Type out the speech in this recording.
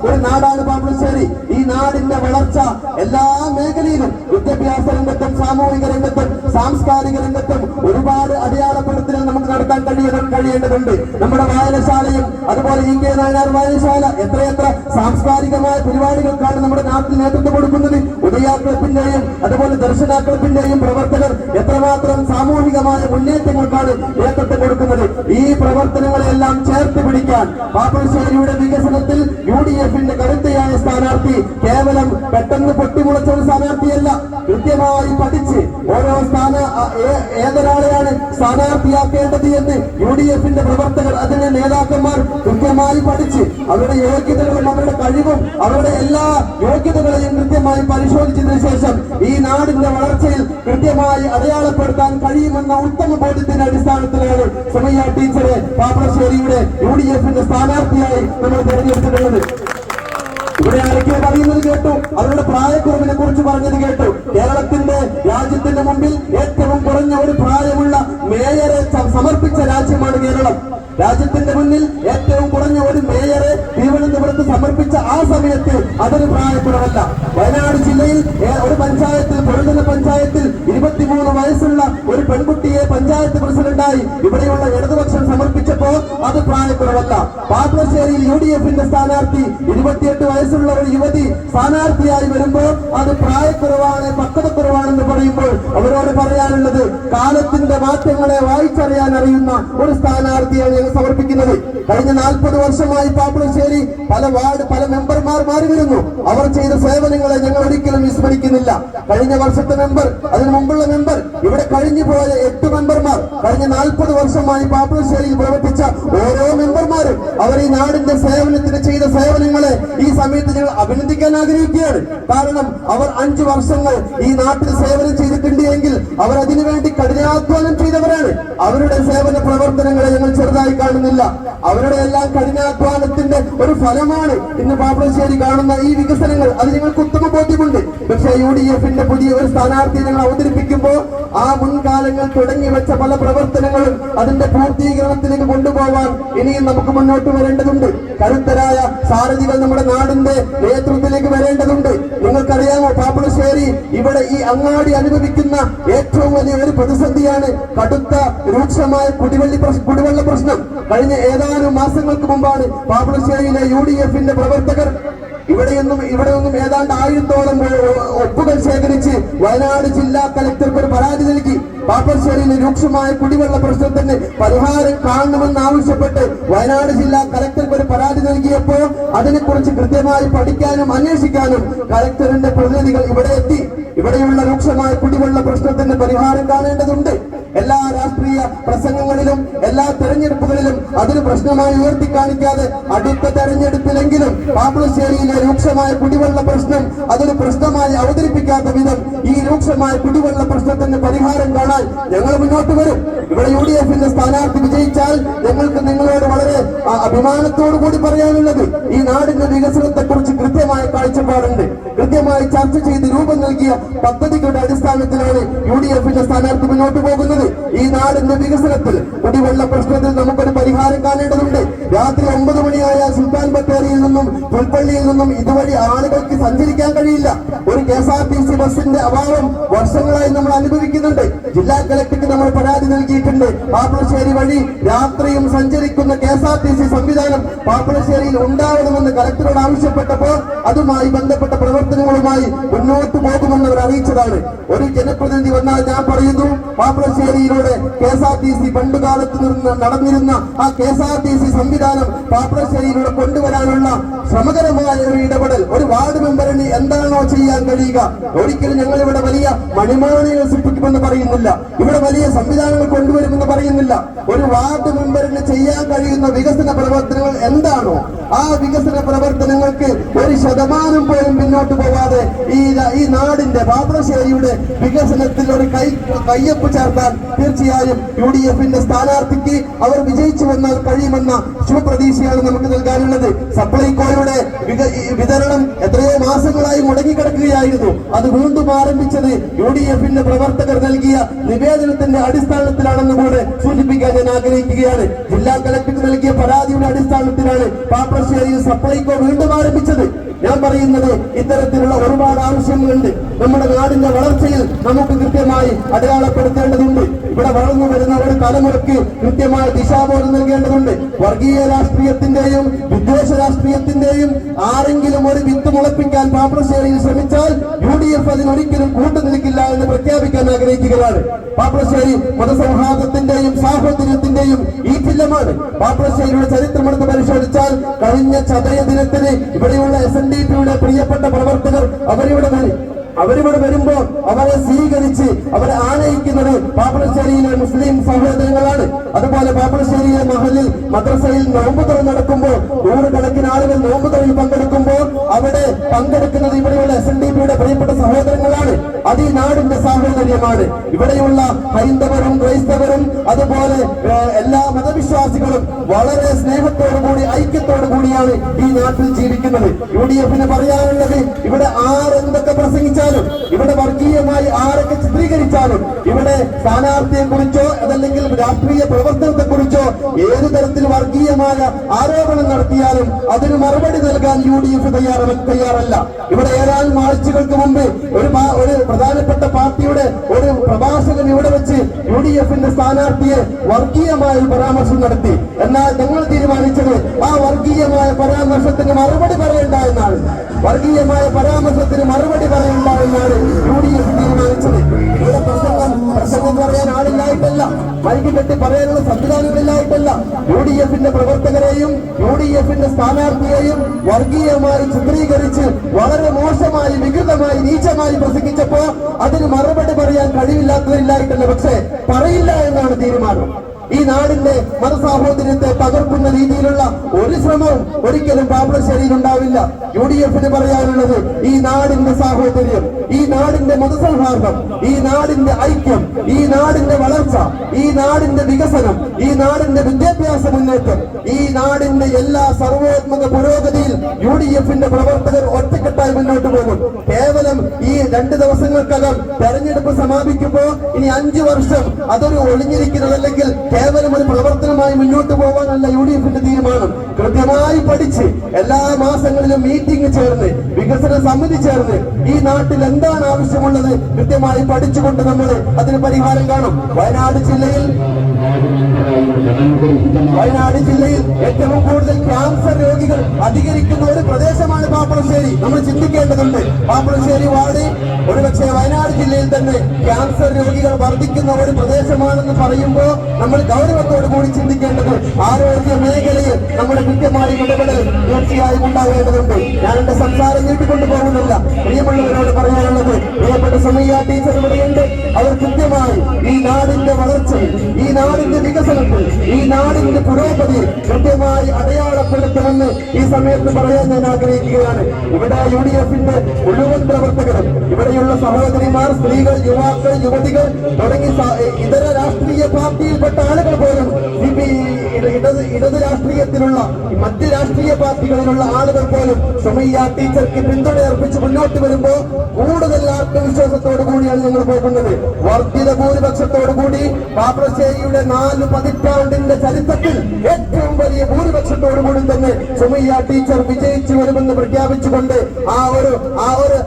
ഒരു നാടാണ് പാപ്പിളശ്ശേരി. ഈ നാടിന്റെ വളർച്ച എല്ലാ മേഖലയിലും വിദ്യാഭ്യാസ രംഗത്തും സാമൂഹിക രംഗത്തും സാംസ്കാരിക രംഗത്തും ഒരുപാട് അടയാളപ്പെടുത്തൽ നമുക്ക് നടത്താൻ കഴിയേണ്ടതുണ്ട്. നമ്മുടെ വായനശാലയും അതുപോലെ EK നായനാർ വായനശാല എത്രയെത്ര സാംസ്കാരികമായ പരിപാടികൾക്കാണ് നമ്മുടെ നാട്ടിൽ നേതൃത്വം കൊടുക്കുന്നത്. ഉദയ ക്ലബിന്റെയും അതുപോലെ ദർശന ക്ലബിന്റെയും പ്രവർത്തകർ എത്രമാത്രം സാമൂഹികമായ മുന്നേറ്റങ്ങൾക്കാണ് നേതൃത്വം കൊടുക്കുന്നത്. ഈ പ്രവർത്തനങ്ങളെല്ലാം ചേർത്ത് പിടിക്കാൻ പാപ്പിളശ്ശേരിയുടെ വികസനത്തിൽ UDFന്റെ കരുത്തയായ സ്ഥാനാർത്ഥി കേവലം പെട്ടെന്ന് പൊട്ടിമുളച്ച ഒരു സ്ഥാനാർത്ഥിയല്ല. കൃത്യമായി പഠിച്ച് ഓരോ ഏതൊരാളെയാണ് സ്ഥാനാർത്ഥിയാക്കേണ്ടത് എന്ന് UDFന്റെ പ്രവർത്തകർ, അതിന്റെ നേതാക്കന്മാർ കൃത്യമായി പഠിച്ച് അവരുടെ യോഗ്യതകളും അവരുടെ കഴിവും അവരുടെ എല്ലാ യോഗ്യതകളെയും കൃത്യമായി പരിശോധിച്ചതിനു ശേഷം ഈ നാടിന്റെ വളർച്ചയിൽ കൃത്യമായി അടയാളപ്പെടുത്താൻ കഴിയുമെന്ന ഉത്തമ ബോധ്യത്തിന്റെ അടിസ്ഥാനത്തിലാണ് സുമയ്യ ടീച്ചറെ പാപ്പിളശ്ശേരിയുടെ UDFന്റെ സ്ഥാനാർത്ഥിയായി നമ്മൾ തെരഞ്ഞെടുത്തിട്ടുള്ളത്. ഇവിടെ ആരൊക്കെ പറയുന്നത് കേട്ടു, അവരുടെ പ്രായക്കുറവിനെ കുറിച്ച് പറഞ്ഞത് കേട്ടു. രാജ്യത്തിന്റെ മുമ്പിൽ ഏറ്റവും കുറഞ്ഞ ഒരു പ്രായമുള്ള മേയറെ സമർപ്പിച്ച രാജ്യമാണ് കേരളം. രാജ്യത്തിന്റെ മുന്നിൽ ഏറ്റവും കുറഞ്ഞ ഒരു മേയറെ തിരുവനന്തപുരത്ത് സമർപ്പിച്ച ആ സമയത്ത് അതൊരു പ്രായക്കുറവല്ല. വയനാട് ജില്ലയിൽ ഒരു പഞ്ചായത്തിൽ, പൊഴുതന പഞ്ചായത്തിൽ 23 വയസ്സുള്ള ഒരു പെൺകുട്ടിയെ പഞ്ചായത്ത് പ്രസിഡന്റായി ഇവിടെയുള്ള ഇടതുപക്ഷം സമർപ്പിച്ചപ്പോ അത് പ്രായക്കുറവല്ല. പാപ്പിളശ്ശേരിയിൽ UDFന്റെ സ്ഥാനാർത്ഥി 28 വയസ്സുള്ള ഒരു യുവതി സ്ഥാനാർത്ഥിയായി വരുമ്പോൾ അത് പ്രായക്കുറവാണ്, പക്വതക്കുറവാണെന്ന് പറയുമ്പോൾ അവരോട് പറയാനുള്ളത് കാലത്തിന്റെ മാറ്റങ്ങളെ വായിച്ചറിയാൻ അറിയുന്ന ഒരു സ്ഥാനാർത്ഥിയാണ് ഞങ്ങൾ സമർപ്പിക്കുന്നത്. കഴിഞ്ഞ 40 വർഷമായി പാപ്പിളശ്ശേരി പല മെമ്പർമാർ മാറി വരുന്നു. അവർ ചെയ്ത സേവനങ്ങളെ ഞങ്ങൾ ഒരിക്കലും വിസ്മരിക്കുന്നില്ല. കഴിഞ്ഞ വർഷത്തെ മെമ്പർ, അതിനു മുമ്പുള്ള മെമ്പർ, ഇവിടെ കഴിഞ്ഞു പോയ 8 മെമ്പർമാർ, കഴിഞ്ഞ 40 വർഷമായി പാപ്പിളശ്ശേരിയിൽ പ്രവർത്തിച്ച ഓരോ മെമ്പർമാരും അവർ ഈ നാടിന്റെ സേവനത്തിന് ചെയ്ത സേവനങ്ങളെ ഈ സമയത്ത് ഞങ്ങൾ അഭിനന്ദിക്കാൻ ആഗ്രഹിക്കുകയാണ്. കാരണം അവർ 5 വർഷങ്ങൾ ഈ നാട്ടിൽ സേവനം ചെയ്തിട്ടുണ്ട് എങ്കിൽ അവർ അതിനുവേണ്ടി കഠിനാധ്വാനം ചെയ്തവരാണ്. അവരുടെ സേവന പ്രവർത്തനങ്ങളെ ഞങ്ങൾ ചെറുതായി കാണുന്നില്ല. അവരുടെ എല്ലാം കഠിനാധ്വാനത്തിന്റെ ഒരു ഫലമാണ് ഇന്ന് പാപ്പിളശ്ശേരി കാണുന്ന ഈ വികസനങ്ങൾ. അത് ഞങ്ങൾക്ക് ഉത്തമ ബോധ്യമുണ്ട്. പക്ഷേ UDFന്റെ പുതിയ ഒരു സ്ഥാനാർത്ഥിയെ ഞങ്ങൾ അവതരിപ്പിക്കുമ്പോൾ ആ മുൻകാലങ്ങൾ തുടങ്ങി വെച്ച പല പ്രവർത്തനങ്ങളും അതിന്റെ പൂർത്തീകരണത്തിലേക്ക് കൊണ്ടുപോകാൻ ഇനിയും നമുക്ക് മുന്നോട്ട് വരേണ്ടതുണ്ട്. കരുത്തരായ സാരഥികൾ നമ്മുടെ നാടിന്റെ നേതൃത്വത്തിലേക്ക് വരേണ്ടതുണ്ട്. നിങ്ങൾക്കറിയാമോ, പാപ്പിളശ്ശേരി ഇവിടെ ഈ അങ്ങാടി അനുഭവിക്കുന്ന ഏറ്റവും വലിയ ഒരു പ്രതിസന്ധിയാണ് കടുത്ത രൂക്ഷമായ കുടിവെള്ള പ്രശ്നം. കഴിഞ്ഞ ഏതാനും മാസങ്ങൾക്ക് മുമ്പാണ് പാപ്പിളശ്ശേരിയിലെ UDFന്റെ പ്രവർത്തകർ ഇവിടെയൊന്നും ഏതാണ്ട് 1000-ഓളം ഒപ്പുകൾ ശേഖരിച്ച് വയനാട് ജില്ലാ കലക്ടർക്ക് ഒരു പരാതി നൽകി. പാപ്പിളശ്ശേരിയിലെ രൂക്ഷമായ കുടിവെള്ള പ്രശ്നത്തിന് പരിഹാരം കാണണമെന്ന് ആവശ്യപ്പെട്ട് വയനാട് ജില്ലാ കലക്ടർക്ക് ഒരു പരാതി നൽകിയപ്പോൾ അതിനെക്കുറിച്ച് കൃത്യമായി പഠിക്കാനും അന്വേഷിക്കാനും കലക്ടറിന്റെ പ്രതിനിധികൾ ഇവിടെ എത്തി. ഇവിടെയുള്ള രൂക്ഷമായ കുടിവെള്ള പ്രശ്നത്തിന് പരിഹാരം കാണേണ്ടതുണ്ട്. എല്ലാ രാഷ്ട്രീയ പ്രസംഗങ്ങളിലും എല്ലാ തെരഞ്ഞെടുപ്പുകളിലും അതൊരു പ്രശ്നമായി ഉയർത്തിക്കാണിക്കാതെ അടുത്ത തെരഞ്ഞെടുപ്പിലെങ്കിലും പാപ്പിളശ്ശേരിയിലെ രൂക്ഷമായ കുടിവെള്ള പ്രശ്നം അതൊരു പ്രശ്നമായി അവതരിപ്പിക്കാത്ത വിധം ഈ രൂക്ഷമായ കുടിവെള്ള പ്രശ്നത്തിന് പരിഹാരം കാണാൻ ഞങ്ങൾ മുന്നോട്ട് വരും. ഇവിടെ UDFന്റെ സ്ഥാനാർത്ഥി വിജയിച്ചാൽ ഞങ്ങൾക്ക് നിങ്ങളോട് വളരെ അഭിമാനത്തോടു കൂടി പറയാനുള്ളത് ഈ നാടിന്റെ വികസനത്തെ കുറിച്ച് കൃത്യമായ കാഴ്ചപ്പാടുണ്ട്. കൃത്യമായി ചർച്ച ചെയ്ത് രൂപം നൽകിയ പദ്ധതികളുടെ അടിസ്ഥാനത്തിലാണ് UDFന്റെ സ്ഥാനാർത്ഥി മുന്നോട്ട് പോകുന്നത്. ഈ നാടിന്റെ വികസനത്തിൽ കുടിവെള്ള പ്രശ്നത്തിൽ നമുക്കൊരു പരിഹാരം കാണേണ്ടതുണ്ട്. രാത്രി 9 മണിയായ സുൽത്താൻ ബത്തേരിയിൽ നിന്നും പുൽപ്പള്ളിയിൽ നിന്നും ഇതുവഴി ആളുകൾക്ക് സഞ്ചരിക്കാൻ കഴിയില്ല. ഒരു KSRTC ബസിന്റെ അഭാവം വർഷങ്ങളായി നമ്മൾ അനുഭവിക്കുന്നുണ്ട്. ജില്ലാ കലക്ടർക്ക് നമ്മൾ പരാതി നൽകിയിട്ടുണ്ട്. പാപ്പിളശ്ശേരി വഴി രാത്രിയും സഞ്ചരിക്കുന്ന KSRTC സംവിധാനം പാപ്പിളശ്ശേരിയിൽ ഉണ്ടാവണമെന്ന് കലക്ടറോട് ആവശ്യപ്പെട്ടപ്പോൾ അതുമായി ബന്ധപ്പെട്ട പ്രവർത്തനങ്ങളുമായി മുന്നോട്ട് പോകുമെന്ന് അവർ അറിയിച്ചതാണ്. ഒരു ജനപ്രതിനിധി വന്നാൽ ഞാൻ പറയുന്നു, പാപ്പിളശ്ശേരിയിലൂടെ KSRTC പണ്ടുകാലത്ത് നടന്നിരുന്ന ആ KSRTC സംവിധാനം പാപ്പിളശ്ശേരിയിലൂടെ കൊണ്ടുവരാനുള്ള ശ്രമകരമായ ഒരു ഇടപെടൽ ഒരു വാർഡ് മെമ്പറിന് എന്താണോ ചെയ്യാൻ കഴിയുക. ഒരിക്കലും ഞങ്ങൾ ഇവിടെ വലിയ മണിമാണികൾ സൃഷ്ടിക്കുമെന്ന് പറയുന്നില്ല, ഇവിടെ വലിയ സംവിധാനങ്ങൾ കൊണ്ടുവരുമെന്ന് പറയുന്നില്ല. ഒരു വാർഡ് മെമ്പറിന് ചെയ്യാൻ കഴിയുന്ന വികസന പ്രവർത്തനങ്ങൾ എന്താണോ ആ വികസന പ്രവർത്തനങ്ങൾക്ക് 1% പോലും പിന്നോട്ട് പോകാതെ ഈ നാടിന്റെ പാപ്പിളശ്ശേരിയുടെ വികസനത്തിൽ ഒരു കയ്യൊപ്പ് ചേർത്താൻ തീർച്ചയായും UDFന്റെ സ്ഥാനാർത്ഥിക്ക് അവർ വിജയിച്ചു വന്നാൽ കഴിയുമെന്ന ശുഭപ്രതീക്ഷയാണ് നമുക്ക് നൽകാനുള്ളത്. സപ്ലൈകോയുടെ വിതരണം എത്രയോ മാസങ്ങളായി മുടങ്ങിക്കിടക്കുകയായിരുന്നു. ഉണ്ടായിരുന്നു. അത് വീണ്ടും ആരംഭിച്ചത് UDF-ന്റെ പ്രവർത്തകർ നൽകിയ നിവേദനത്തിന്റെ അടിസ്ഥാനത്തിലാണെന്ന് കൂടെ സൂചിപ്പിക്കാൻ ഞാൻ ആഗ്രഹിക്കുകയാണ്. ജില്ലാ കളക്ടർക്ക് നൽകിയ പരാതിയുടെ അടിസ്ഥാനത്തിലാണ് പാപ്ലശ്ശേരിയിൽ സപ്ലൈകോ വീണ്ടും ആരംഭിച്ചത്. ഞാൻ പറയുന്നത് ഇത്തരത്തിലുള്ള ഒരുപാട് ആവശ്യങ്ങളുണ്ട്. നമ്മുടെ നാടിന്റെ വളർച്ചയിൽ നമുക്ക് കൃത്യമായി അടയാളപ്പെടുത്തേണ്ടതുണ്ട്. ഇവിടെ വളർന്നു വരുന്ന ഒരു തലമുറയ്ക്ക് കൃത്യമായ ദിശാബോധം നൽകേണ്ടതുണ്ട്. വർഗീയ രാഷ്ട്രീയത്തിന്റെയും വിദ്വേഷ രാഷ്ട്രീയത്തിന്റെയും ആരെങ്കിലും ഒരു വിത്ത് മുളപ്പിക്കാൻ പാപ്ലശ്ശേരിയിൽ ശ്രമിച്ചാൽ UDF അതിനൊരിക്കലും കൂട്ടുനിൽക്കില്ല എന്ന് പ്രഖ്യാപിക്കാൻ ആഗ്രഹിക്കുകയാണ്. പാപ്ലശ്ശേരി മതസൗഹാർദ്ദത്തിന്റെയും സാഹോദര്യത്തിന്റെയും ഈ ചിഹ്നമാണ്. പാപ്ലശ്ശേരിയുടെ ചരിത്രമെടുത്ത് പരിശോധിച്ചാൽ കഴിഞ്ഞ ചതയ ദിനത്തിന് ഇവിടെയുള്ള SNDP-യുടെ പ്രിയപ്പെട്ട പ്രവർത്തകർ അവരിവിടെ വരുമ്പോൾ അവരെ സ്വീകരിച്ച് അവരെ ആനയിക്കുന്നത് പാപ്ലശ്ശേരിയിലെ മുസ്ലിം സഹോദരങ്ങളാണ്. അതുപോലെ പാപ്ലശ്ശേരിയിലെ മഹലിൽ മദ്രസയിൽ നോമ്പ് തുറ നടക്കുമ്പോൾ നൂറുകണക്കിന് ആളുകൾ നോമ്പ് തുറയിൽ പങ്കെടുക്കുമ്പോൾ അവിടെ പങ്കെടുക്കുന്നത് ഇവിടെയുള്ള SNDP-യുടെ പ്രിയപ്പെട്ട സഹോദരങ്ങളാണ്. അത് ഈ നാടിന്റെ സാഹോദര്യമാണ്. ഇവിടെയുള്ള ഹൈന്ദവരും ക്രൈസ്തവരും അതുപോലെ എല്ലാ മതവിശ്വാസികളും വളരെ സ്നേഹത്തോടുകൂടി ഐക്യത്തോടു കൂടിയാണ് ഈ നാട്ടിൽ ജീവിക്കുന്നത്. UDF-ന് പറയാനുള്ളത് ഇവിടെ ആരെന്തൊക്കെ പ്രസംഗിച്ചാലും, ഇവിടെ വർഗീയമായി ആരൊക്കെ ചിത്രീകരിച്ചാലും, ഇവിടെ സ്ഥാനാർത്ഥിയെ കുറിച്ചോ അതല്ലെങ്കിൽ രാഷ്ട്രീയ പ്രവർത്തനത്തെ കുറിച്ചോ ഏതു തരത്തിൽ വർഗീയമായ ആരോപണം നടത്തിയാലും അതിന് മറുപടി നൽകാൻ UDF തയ്യാറല്ല. ഇവിടെ ഏതാനും ആഴ്ചകൾക്ക് മുമ്പ് ഒരു പ്രധാനപ്പെട്ട പാർട്ടിയുടെ ഒരു പ്രഭാഷകൻ ഇവിടെ വെച്ച് UDF-ന്റെ സ്ഥാനാർത്ഥിയെ വർഗീയമായ പരാമർശം നടത്തി. എന്നാൽ ഞങ്ങൾ തീരുമാനിച്ചത് ആ വർഗീയമായ പരാമർശത്തിന് മറുപടി പറയേണ്ട എന്നാണ്. വർഗീയമായ പരാമർശത്തിന് മറുപടി പറയേണ്ട എന്നാണ് UDF തീരുമാനിച്ചത്. ഇവിടെ പ്രസംഗം പറയാൻ ആളില്ലായിട്ടല്ല, മൈക്ക് കെട്ടി പറയാനുള്ള സംവിധാനങ്ങളില്ലായിട്ടല്ല. UDF-ന്റെ പ്രവർത്തകരെയും UDF-ന്റെ സ്ഥാനാർത്ഥിയെയും വർഗീയമായി ചിത്രീകരിച്ച് വളരെ മോശമായി വികൃതമായി നീചമായി പ്രസംഗിച്ചപ്പോ അതിന് മറുപടി പറയാൻ കഴിവില്ലാത്തതില്ലായിട്ടല്ല, പക്ഷേ പറയില്ല എന്നാണ് തീരുമാനം. ഈ നാടിന്റെ മതസാഹോദര്യത്തെ തകർക്കുന്ന രീതിയിലുള്ള ഒരു ശ്രമവും ഒരിക്കലും പാപ്ലശ്ശേരിയിൽ ഉണ്ടാവില്ല. UDF-ന് പറയാനുള്ളത് ഈ നാടിന്റെ സാഹോദര്യം, ഈ നാടിന്റെ മതസൗഹാർദ്ദം, ഈ നാടിന്റെ ഐക്യം, ഈ നാടിന്റെ വളർച്ച, ഈ നാടിന്റെ വികസനം, ഈ നാടിന്റെ വിദ്യാഭ്യാസ മുന്നേറ്റം, ഈ നാടിന്റെ എല്ലാ സർവോത്മക പുരോഗതിയിൽ UDF-ന്റെ പ്രവർത്തകർ ഒറ്റക്കെട്ടായി മുന്നോട്ട് പോകും. കേവലം ഈ 2 ദിവസങ്ങൾക്കകം തെരഞ്ഞെടുപ്പ് സമാപിക്കുമ്പോൾ ഇനി 5 വർഷം അതൊരു ഒളിഞ്ഞിരിക്കുന്നതല്ലെങ്കിൽ കേവലം ഒരു പ്രവർത്തനമായി മുന്നോട്ട് പോകാനല്ല UDF-ന്റെ തീരുമാനം. കൃത്യമായി പഠിച്ച് എല്ലാ മാസങ്ങളിലും മീറ്റിംഗ് ചേർന്ന് വികസന സമിതി ചേർന്ന് ഈ നാട്ടിൽ എന്താണ് ആവശ്യമുള്ളത് കൃത്യമായി പഠിച്ചുകൊണ്ട് നമ്മൾ അതിന് പരിഹാരം കാണും. വയനാട് ജില്ലയിൽ ഏറ്റവും കൂടുതൽ ക്യാൻസർ രോഗികൾ അധികരിക്കുന്ന ഒരു പ്രദേശമാണ് പാപ്ലശ്ശേരി. നമ്മൾ ചിന്തിക്കേണ്ടതുണ്ട്. പാപ്ലശ്ശേരി വാർഡ് ഒരുപക്ഷെ വയനാട് ജില്ലയിൽ തന്നെ ക്യാൻസർ രോഗികൾ വർദ്ധിക്കുന്ന ഒരു പ്രദേശമാണെന്ന് പറയുമ്പോൾ നമ്മൾ ഗൗരവത്തോടു കൂടി ചിന്തിക്കേണ്ടത് ആരോഗ്യ മേഖലയിൽ നമ്മുടെ കൃത്യമായ ഇടപെടൽ തീർച്ചയായും ഉണ്ടാകേണ്ടതുണ്ട്. ഞാൻ എന്റെ സംസാരം നീട്ടിക്കൊണ്ടു പോകുന്നില്ല. പ്രിയമുള്ളവരോട് പറയാനുള്ളത്, പ്രിയപ്പെട്ട സുമയ്യ ടീച്ചർ ഇവിടെയുണ്ട്. അവർ കൃത്യമായി ഈ നാടിന്റെ വളർച്ചയിൽ, ഈ നാടിന്റെ വികസനത്തിൽ, ഈ നാടിന്റെ പുരോഗതി കൃത്യമായി അടയാളപ്പെടുത്തുമെന്ന് ഈ സമയത്ത് പറയാൻ ഞാൻ ആഗ്രഹിക്കുകയാണ്. ഇവിടെ UDF-ന്റെ മുഴുവൻ പ്രവർത്തകരും, ഇവിടെയുള്ള സഹോദരിമാർ, സ്ത്രീകൾ, യുവാക്കൾ, യുവതികൾ തുടങ്ങി ഇതര രാഷ്ട്രീയ പാർട്ടിയിൽപ്പെട്ട ആളുകൾ പോലും ഇടത് രാഷ്ട്രീയത്തിലുള്ള മറ്റ് രാഷ്ട്രീയ പാർട്ടികളിലുള്ള ആളുകൾ പോലും സുമയ്യ ടീച്ചർക്ക് പിന്തുണ അർപ്പിച്ച് മുന്നോട്ട് വരുമ്പോൾ കൂടുതൽ ആത്മവിശ്വാസത്തോടു കൂടിയാണ് ഞങ്ങൾ പോകുന്നത്. വർദ്ധിത ഭൂരിപക്ഷത്തോടു കൂടി പാപ്ലശ്ശേരിയുടെ 4 പതിറ്റാണ്ടിന്റെ ചരിത്രത്തിൽ ഏറ്റവും വലിയ ഭൂരിപക്ഷത്തോടു കൂടി തന്നെ സുമയ്യ ടീച്ചർ വിജയിച്ചു വരുമെന്ന് പ്രഖ്യാപിച്ചുകൊണ്ട് ആ ഒരു